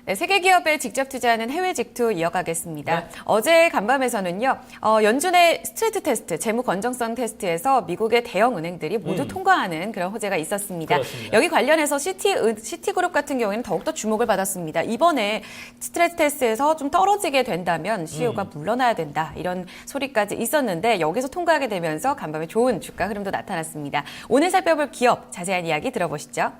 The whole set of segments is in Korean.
네, 세계 기업에 직접 투자하는 해외 직투 이어가겠습니다. 네. 어제 간밤에서는요, 연준의 스트레스 테스트, 재무 건정성 테스트에서 미국의 대형 은행들이 모두 통과하는 그런 호재가 있었습니다. 그렇습니다. 여기 관련해서 시티그룹 같은 경우에는 더욱더 주목을 받았습니다. 이번에 스트레스 테스트에서 좀 떨어지게 된다면 CEO가 물러나야 된다, 이런 소리까지 있었는데 여기서 통과하게 되면서 간밤에 좋은 주가 흐름도 나타났습니다. 오늘 살펴볼 기업 자세한 이야기 들어보시죠.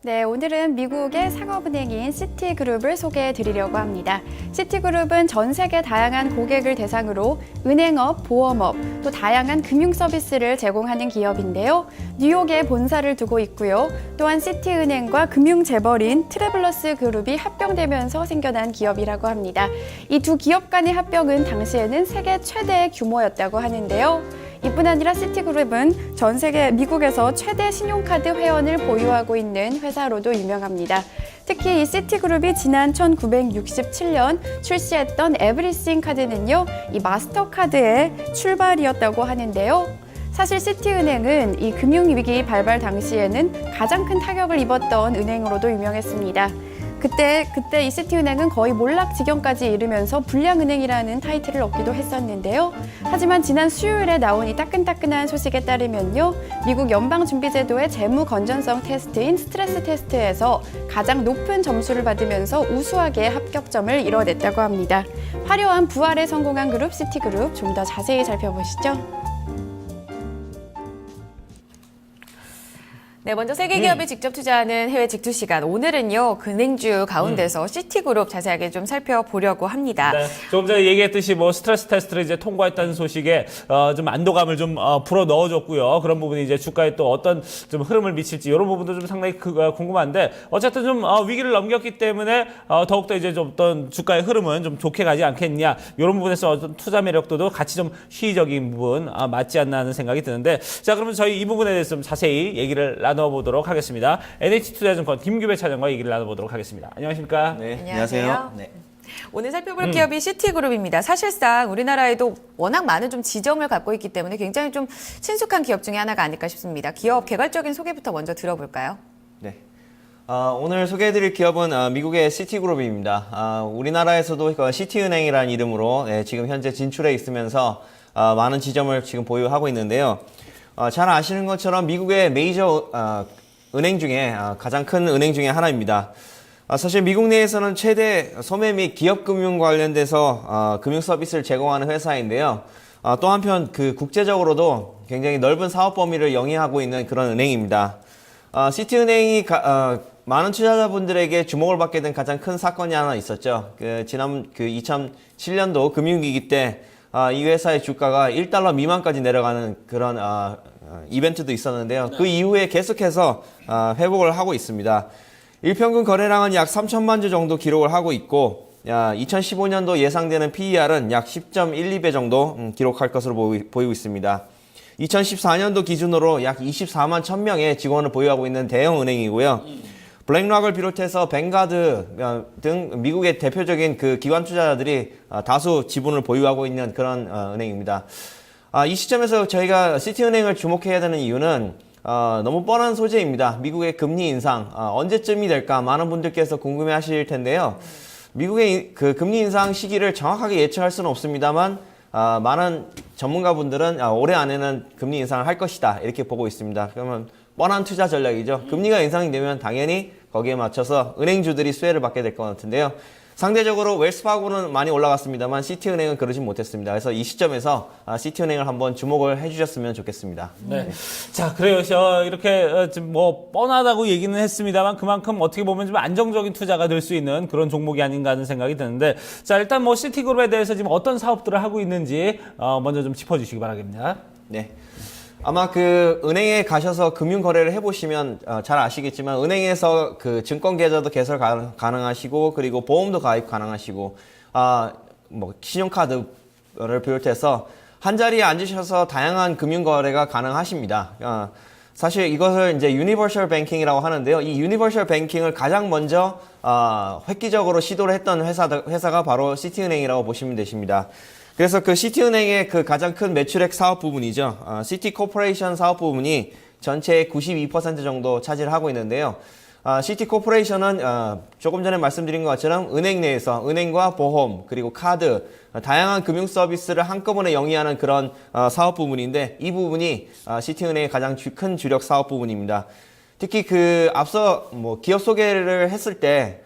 네, 오늘은 미국의 상업은행인 시티그룹을 소개해 드리려고 합니다. 시티그룹은 전 세계 다양한 고객을 대상으로 은행업, 보험업, 또 다양한 금융 서비스를 제공하는 기업인데요. 뉴욕에 본사를 두고 있고요. 또한 시티은행과 금융재벌인 트래블러스 그룹이 합병되면서 생겨난 기업이라고 합니다. 이 두 기업 간의 합병은 당시에는 세계 최대의 규모였다고 하는데요. 이뿐 아니라 시티그룹은 전 세계 미국에서 최대 신용카드 회원을 보유하고 있는 회사로도 유명합니다. 특히 이 시티그룹이 지난 1967년 출시했던 에브리싱 카드는요, 이 마스터카드의 출발이었다고 하는데요. 사실 시티은행은 이 금융위기 발발 당시에는 가장 큰 타격을 입었던 은행으로도 유명했습니다. 그때 이 시티은행은 거의 몰락 지경까지 이르면서 불량은행이라는 타이틀을 얻기도 했었는데요. 하지만 지난 수요일에 나온 이 따끈따끈한 소식에 따르면요, 미국 연방준비제도의 재무 건전성 테스트인 스트레스 테스트에서 가장 높은 점수를 받으면서 우수하게 합격점을 이뤄냈다고 합니다. 화려한 부활에 성공한 그룹 시티그룹, 좀 더 자세히 살펴보시죠. 네, 먼저 세계 기업에 직접 투자하는 해외 직투 시간. 오늘은요, 금행주 가운데서 시티그룹 자세하게 좀 살펴보려고 합니다. 네, 조금 전에 얘기했듯이 뭐 스트레스 테스트를 이제 통과했다는 소식에 좀 안도감을 좀 불어 넣어줬고요. 그런 부분이 이제 주가에 또 어떤 좀 흐름을 미칠지 이런 부분도 좀 상당히 궁금한데 어쨌든 좀 위기를 넘겼기 때문에 더욱더 이제 좀 어떤 주가의 흐름은 좀 좋게 가지 않겠냐 이런 부분에서 어떤 투자 매력도도 같이 좀 시의적인 부분 맞지 않나 하는 생각이 드는데 자 그러면 저희 이 부분에 대해서 좀 자세히 얘기를 나눠보도록 하겠습니다. NH투자증권 김규배 차장과 얘기를 나눠보도록 하겠습니다. 안녕하십니까? 네, 안녕하세요. 안녕하세요. 네. 오늘 살펴볼 기업이 시티그룹입니다. 사실상 우리나라에도 워낙 많은 좀 지점을 갖고 있기 때문에 굉장히 좀 친숙한 기업 중에 하나가 아닐까 싶습니다. 기업 개괄적인 소개부터 먼저 들어볼까요? 네. 오늘 소개해드릴 기업은 미국의 시티그룹입니다. 우리나라에서도 시티은행이라는 이름으로 지금 현재 진출해 있으면서 많은 지점을 지금 보유하고 있는데요. 잘 아시는 것처럼 미국의 메이저 은행 중에 가장 큰 은행 중에 하나입니다. 사실 미국 내에서는 최대 소매 및 기업금융 관련돼서 금융 서비스를 제공하는 회사인데요. 또 한편 그 국제적으로도 굉장히 넓은 사업 범위를 영위하고 있는 그런 은행입니다. 시티은행이 많은 투자자분들에게 주목을 받게 된 가장 큰 사건이 하나 있었죠. 지난 2007년도 금융위기 때 이 회사의 주가가 1달러 미만까지 내려가는 그런 이벤트도 있었는데요. 그 이후에 계속해서 회복을 하고 있습니다. 일평균 거래량은 약 3천만 주 정도 기록을 하고 있고 2015년도 예상되는 PER은 약 10.12배 정도 기록할 것으로 보이고 있습니다. 2014년도 기준으로 약 24만 1000명의 직원을 보유하고 있는 대형 은행이고요. 블랙락을 비롯해서 뱅가드 등 미국의 대표적인 그 기관 투자자들이 다수 지분을 보유하고 있는 그런 은행입니다. 이 시점에서 저희가 시티은행을 주목해야 되는 이유는 너무 뻔한 소재입니다. 미국의 금리 인상 언제쯤이 될까 많은 분들께서 궁금해하실 텐데요. 미국의 그 금리 인상 시기를 정확하게 예측할 수는 없습니다만 많은 전문가분들은 올해 안에는 금리 인상을 할 것이다 이렇게 보고 있습니다. 그러면 뻔한 투자 전략이죠. 금리가 인상이 되면 당연히 거기에 맞춰서 은행주들이 수혜를 받게 될 것 같은데요. 상대적으로 웰스파고는 많이 올라갔습니다만 시티은행은 그러지 못했습니다. 그래서 이 시점에서 시티은행을 한번 주목을 해주셨으면 좋겠습니다. 네. 자, 그래요. 이렇게 좀 뭐 뻔하다고 얘기는 했습니다만 그만큼 어떻게 보면 좀 안정적인 투자가 될 수 있는 그런 종목이 아닌가 하는 생각이 드는데 자, 일단 뭐 시티그룹에 대해서 지금 어떤 사업들을 하고 있는지 먼저 좀 짚어주시기 바라겠습니다. 네. 아마 그 은행에 가셔서 금융 거래를 해보시면 잘 아시겠지만 은행에서 그 증권 계좌도 개설 가능하시고 그리고 보험도 가입 가능하시고 뭐 신용카드를 비롯해서 한 자리에 앉으셔서 다양한 금융 거래가 가능하십니다. 사실 이것을 이제 유니버셜 뱅킹이라고 하는데요. 이 유니버셜 뱅킹을 가장 먼저 획기적으로 시도를 했던 회사가 바로 시티은행이라고 보시면 되십니다. 그래서 그 시티은행의 그 가장 큰 매출액 사업 부분이죠. 시티 코퍼레이션 사업 부분이 전체의 92% 정도 차지를 하고 있는데요. 시티코퍼레이션은 조금 전에 말씀드린 것처럼 은행 내에서 은행과 보험 그리고 카드 다양한 금융 서비스를 한꺼번에 영위하는 그런 사업 부문인데 이 부분이 시티은행의 가장 큰 주력 사업 부분입니다. 특히 그 앞서 뭐 기업 소개를 했을 때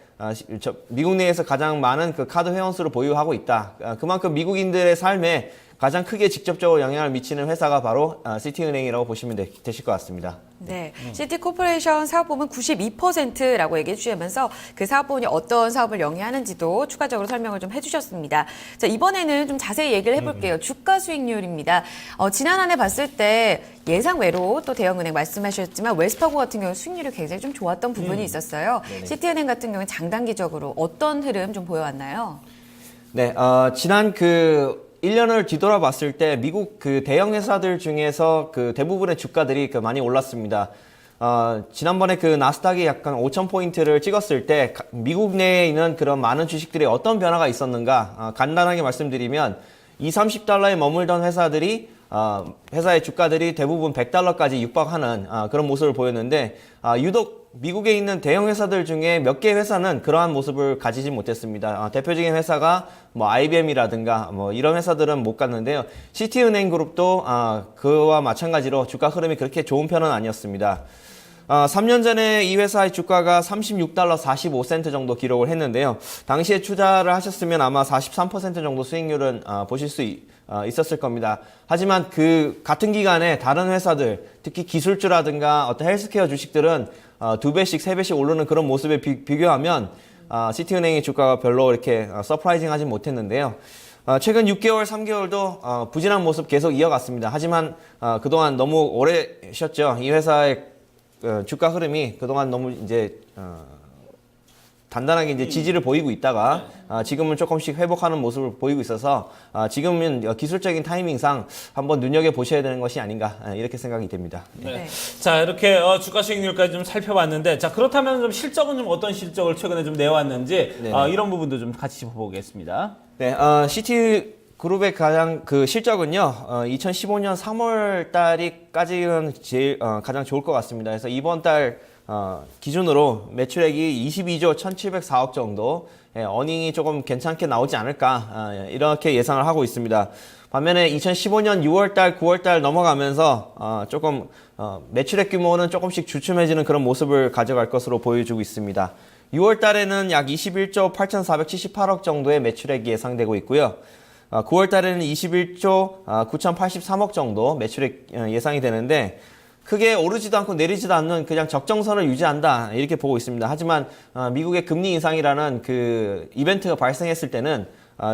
미국 내에서 가장 많은 그 카드 회원수를 보유하고 있다. 그만큼 미국인들의 삶에 가장 크게 직접적으로 영향을 미치는 회사가 바로 시티은행이라고 보시면 되실 것 같습니다. 네, 시티코퍼레이션 사업부문 92%라고 얘기해 주시면서 그 사업부문이 어떤 사업을 영위하는지도 추가적으로 설명을 좀 해주셨습니다. 자, 이번에는 좀 자세히 얘기를 해볼게요. 주가 수익률입니다. 지난 한 해 봤을 때 예상외로 또 대형은행 말씀하셨지만 웰스파고 같은 경우는 수익률이 굉장히 좀 좋았던 부분이 있었어요. 시티은행 같은 경우는 장단기적으로 어떤 흐름 좀 보여왔나요? 네, 지난 그 1년을 뒤돌아봤을 때 미국 그 대형 회사들 중에서 그 대부분의 주가들이 그 많이 올랐습니다. 지난번에 그 나스닥이 약간 5,000포인트를 찍었을 때 미국 내에 있는 그런 많은 주식들이 어떤 변화가 있었는가 간단하게 말씀드리면 30~30달러에 머물던 회사들이 회사의 주가들이 대부분 100달러까지 육박하는 그런 모습을 보였는데 유독 미국에 있는 대형 회사들 중에 몇 개 회사는 그러한 모습을 가지지 못했습니다. 대표적인 회사가 뭐 IBM이라든가 뭐 이런 회사들은 못 갔는데요. 시티은행 그룹도 그와 마찬가지로 주가 흐름이 그렇게 좋은 편은 아니었습니다. 3년 전에 이 회사의 주가가 36달러 45센트 정도 기록을 했는데요. 당시에 투자를 하셨으면 아마 43% 정도 수익률은 보실 수 있었을 겁니다. 하지만 그 같은 기간에 다른 회사들, 특히 기술주라든가 어떤 헬스케어 주식들은 2배씩, 3배씩 오르는 그런 모습에 비교하면 시티은행의 주가가 별로 이렇게 서프라이징하지 못했는데요. 최근 6개월, 3개월도 부진한 모습 계속 이어갔습니다. 하지만 그동안 너무 오래 쉬었죠. 이 회사의 주가 흐름이 그동안 너무 이제 단단하게 이제 지지를 보이고 있다가 지금은 조금씩 회복하는 모습을 보이고 있어서 지금은 기술적인 타이밍상 한번 눈여겨 보셔야 되는 것이 아닌가 이렇게 생각이 됩니다. 네. 자, 이렇게 주가 수익률까지 좀 살펴봤는데, 자, 그렇다면 좀 실적은 좀 어떤 실적을 최근에 좀 내왔는지 이런 부분도 좀 같이 짚어보겠습니다. 네, 시티그룹의 가장 그 실적은요, 2015년 3월 달이까지는 제일 가장 좋을 것 같습니다. 그래서 이번 달 기준으로 매출액이 22조 1,704억 정도, 어닝이 조금 괜찮게 나오지 않을까 이렇게 예상을 하고 있습니다. 반면에 2015년 6월달, 9월달 넘어가면서 조금 매출액 규모는 조금씩 주춤해지는 그런 모습을 가져갈 것으로 보여주고 있습니다. 6월달에는 약 21조 8,478억 정도의 매출액이 예상되고 있고요. 9월달에는 21조 9,083억 정도 매출액 예상이 되는데 크게 오르지도 않고 내리지도 않는 그냥 적정선을 유지한다 이렇게 보고 있습니다. 하지만 미국의 금리 인상이라는 그 이벤트가 발생했을 때는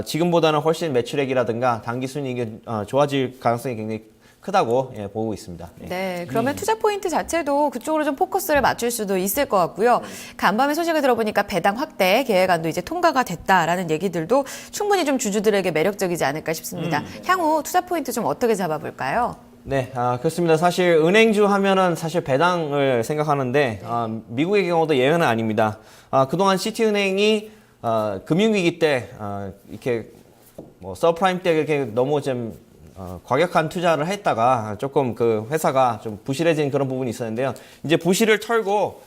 지금보다는 훨씬 매출액이라든가 단기 순이익이 좋아질 가능성이 굉장히 크다고 보고 있습니다. 네, 그러면 투자 포인트 자체도 그쪽으로 좀 포커스를 맞출 수도 있을 것 같고요. 간밤에 소식을 들어보니까 배당 확대 계획안도 이제 통과가 됐다라는 얘기들도 충분히 좀 주주들에게 매력적이지 않을까 싶습니다. 향후 투자 포인트 좀 어떻게 잡아볼까요? 네, 그렇습니다. 사실 은행주 하면은 사실 배당을 생각하는데 미국의 경우도 예외는 아닙니다. 그동안 시티은행이 금융위기 때 이렇게 뭐 서프라임 때 이렇게 너무 좀 과격한 투자를 했다가 조금 그 회사가 좀 부실해진 그런 부분이 있었는데요. 이제 부실을 털고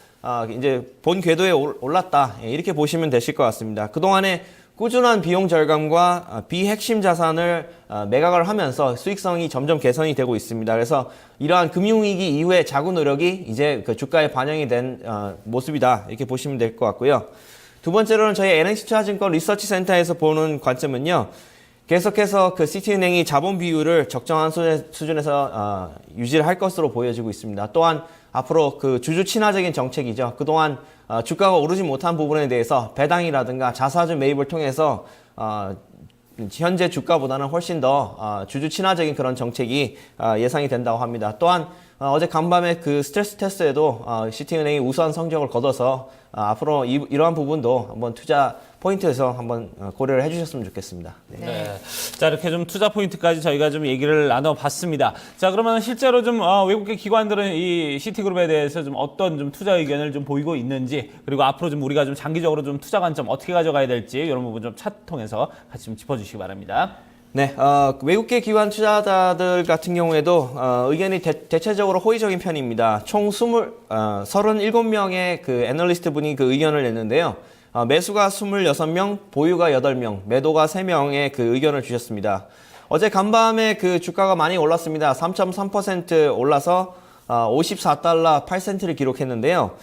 이제 본 궤도에 올랐다 이렇게 보시면 되실 것 같습니다. 그동안에 꾸준한 비용 절감과 비핵심 자산을 매각을 하면서 수익성이 점점 개선이 되고 있습니다. 그래서 이러한 금융위기 이후의 자구 노력이 이제 그 주가에 반영이 된 모습이다 이렇게 보시면 될 것 같고요. 두 번째로는 저희 NH투자증권 리서치 센터에서 보는 관점은요. 계속해서 그 시티은행이 자본 비율을 적정한 수준에서 유지를 할 것으로 보여지고 있습니다. 또한 앞으로 그 주주 친화적인 정책이죠. 그동안 주가가 오르지 못한 부분에 대해서 배당이라든가 자사주 매입을 통해서 현재 주가보다는 훨씬 더 주주 친화적인 그런 정책이 예상이 된다고 합니다. 또한 어제 간밤에 그 스트레스 테스트에도 시티은행이 우수한 성적을 거둬서 앞으로 이러한 부분도 한번 투자 포인트에서 한번 고려를 해주셨으면 좋겠습니다. 네. 자, 이렇게 좀 투자 포인트까지 저희가 좀 얘기를 나눠봤습니다. 자, 그러면 실제로 좀 외국계 기관들은 이 시티그룹에 대해서 좀 어떤 좀 투자 의견을 좀 보이고 있는지, 그리고 앞으로 좀 우리가 좀 장기적으로 좀 투자 관점 어떻게 가져가야 될지 이런 부분 좀 차트 통해서 같이 좀 짚어주시기 바랍니다. 네, 외국계 기관 투자자들 같은 경우에도 의견이 대체적으로 호의적인 편입니다. 총 37명의 그 애널리스트 분이 그 의견을 냈는데요. 매수가 26명, 보유가 8명, 매도가 3명의 그 의견을 주셨습니다. 어제 간밤에 그 주가가 많이 올랐습니다. 3.3% 올라서 54달러 8센트를 기록했는데요.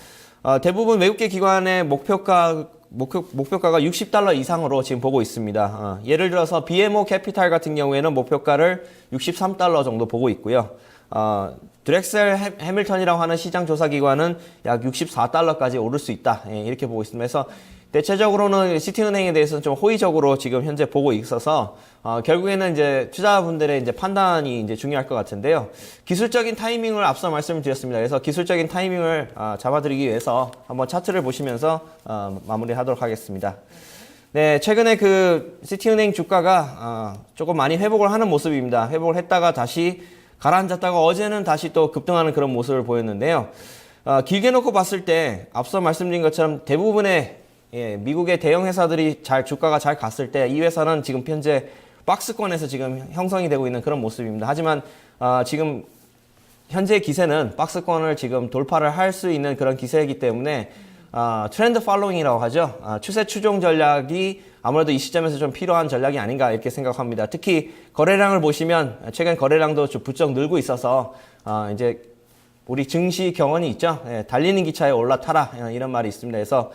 대부분 외국계 기관의 목표가가 60달러 이상으로 지금 보고 있습니다. 예를 들어서 BMO 캐피탈 같은 경우에는 목표가를 63달러 정도 보고 있고요. 드렉셀 해밀턴이라고 하는 시장 조사 기관은 약 64달러까지 오를 수 있다. 이렇게 보고 있습니다. 그래서 대체적으로는 시티은행에 대해서는 좀 호의적으로 지금 현재 보고 있어서 결국에는 이제 투자자분들의 이제 판단이 이제 중요할 것 같은데요. 기술적인 타이밍을 앞서 말씀을 드렸습니다. 그래서 기술적인 타이밍을 잡아드리기 위해서 한번 차트를 보시면서 마무리하도록 하겠습니다. 네, 최근에 그 시티은행 주가가 조금 많이 회복을 하는 모습입니다. 회복을 했다가 다시 가라앉았다가 어제는 다시 또 급등하는 그런 모습을 보였는데요. 길게 놓고 봤을 때 앞서 말씀드린 것처럼 대부분의 미국의 대형 회사들이 주가가 잘 갔을 때 이 회사는 지금 현재 박스권에서 지금 형성이 되고 있는 그런 모습입니다. 하지만 지금 현재 기세는 박스권을 지금 돌파를 할 수 있는 그런 기세이기 때문에 트렌드 팔로잉이라고 하죠. 추세 추종 전략이 아무래도 이 시점에서 좀 필요한 전략이 아닌가 이렇게 생각합니다. 특히 거래량을 보시면 최근 거래량도 좀 부쩍 늘고 있어서 이제 우리 증시 경언이 있죠. 달리는 기차에 올라타라 이런 말이 있습니다. 그래서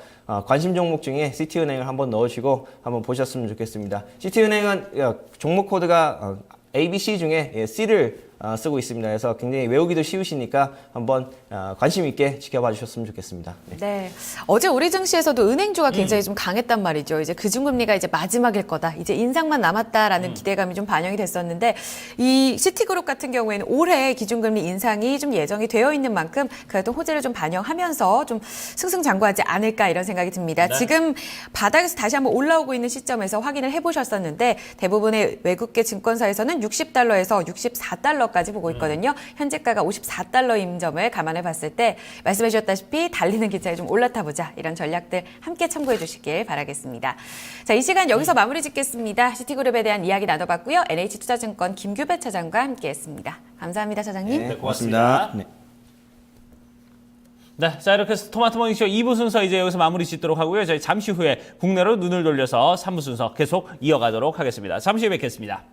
관심 종목 중에 시티은행을 한번 넣으시고 한번 보셨으면 좋겠습니다. 시티은행은 종목 코드가 ABC 중에 C를 쓰고 있습니다. 그래서 굉장히 외우기도 쉬우시니까 한번 관심 있게 지켜봐 주셨으면 좋겠습니다. 네. 네. 어제 우리 증시에서도 은행주가 굉장히 좀 강했단 말이죠. 이제 기준금리가 이제 마지막일 거다. 이제 인상만 남았다라는 기대감이 좀 반영이 됐었는데 이 시티그룹 같은 경우에는 올해 기준금리 인상이 좀 예정이 되어 있는 만큼 그래도 호재를 좀 반영하면서 좀 승승장구하지 않을까 이런 생각이 듭니다. 네. 지금 바닥에서 다시 한번 올라오고 있는 시점에서 확인을 해보셨었는데 대부분의 외국계 증권사에서는 60달러에서 64달러까지 보고 있거든요. 현재가가 54달러인 점을 감안해 봤을 때 말씀해 주셨다시피 달리는 기차에 좀 올라타 보자 이런 전략들 함께 참고해 주시길 바라겠습니다. 자, 이 시간 여기서 마무리 짓겠습니다. 시티그룹에 대한 이야기 나눠봤고요. NH투자증권 김규배 차장과 함께했습니다. 감사합니다, 차장님. 네, 고맙습니다. 네. 네, 자 이렇게 해서 토마토 모닝쇼 2부 순서 이제 여기서 마무리 짓도록 하고요. 저희 잠시 후에 국내로 눈을 돌려서 3부 순서 계속 이어가도록 하겠습니다. 잠시 후에 뵙겠습니다.